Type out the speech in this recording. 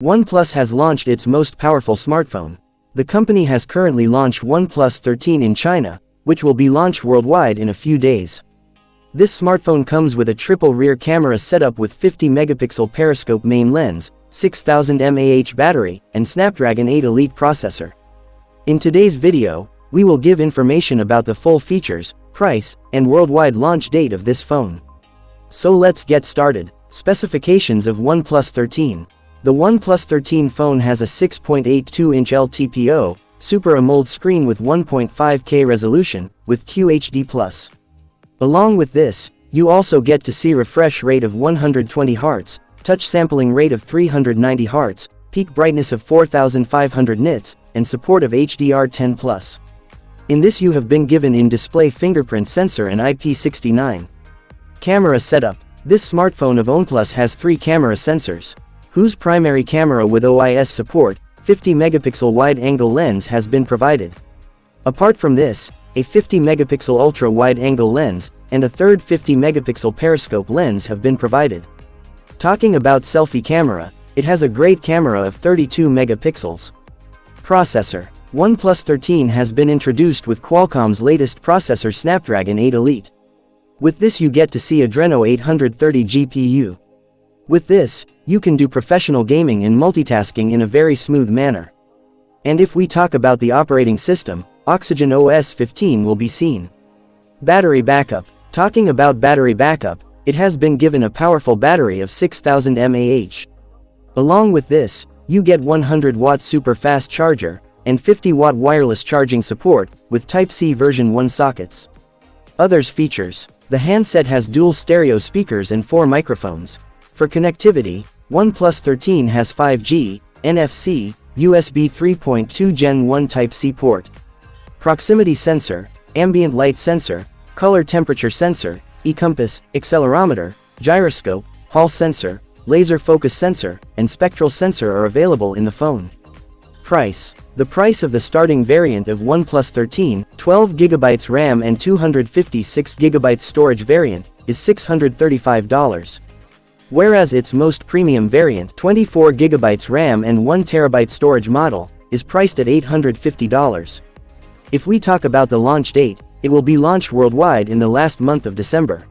OnePlus has launched its most powerful smartphone. The company has currently launched OnePlus 13 in China, which will be launched worldwide in a few days. This smartphone comes with a triple rear camera setup with 50 megapixel periscope main lens, 6000 mAh battery, and Snapdragon 8 Elite processor. In today's video, we will give information about the full features, price, and worldwide launch date of this phone. So let's get started. Specifications of OnePlus 13. The OnePlus 13 phone has a 6.82-inch LTPO, Super AMOLED screen with 1.5K resolution, with QHD+. Along with this, you also get to see refresh rate of 120 Hz, touch sampling rate of 390 Hz, peak brightness of 4500 nits, and support of HDR10+. In this you have been given in-display fingerprint sensor and IP69. Camera setup. This smartphone of OnePlus has 3 camera sensors, whose primary camera with OIS support, 50 megapixel wide-angle lens has been provided. Apart from this, a 50 megapixel ultra-wide-angle lens, and a third 50 megapixel periscope lens have been provided. Talking about selfie camera, it has a great camera of 32 megapixels. Processor. OnePlus 13 has been introduced with Qualcomm's latest processor Snapdragon 8 Elite. With this you get to see Adreno 830 GPU. With this, you can do professional gaming and multitasking in a very smooth manner. And if we talk about the operating system, Oxygen OS 15 will be seen. Battery backup. Talking about battery backup, it has been given a powerful battery of 6000 mAh. Along with this, you get 100-watt super fast charger, and 50-watt wireless charging support, with Type-C version 1 sockets. Others features. The handset has dual stereo speakers and 4 microphones. For connectivity, OnePlus 13 has 5G, NFC, USB 3.2 Gen 1 Type-C port. Proximity sensor, ambient light sensor, color temperature sensor, e-compass, accelerometer, gyroscope, Hall sensor, laser focus sensor, and spectral sensor are available in the phone. Price. The price of the starting variant of OnePlus 13, 12GB RAM and 256GB storage variant, is $635. Whereas its most premium variant, 24GB RAM and 1TB storage model, is priced at $850. If we talk about the launch date, it will be launched worldwide in the last month of December.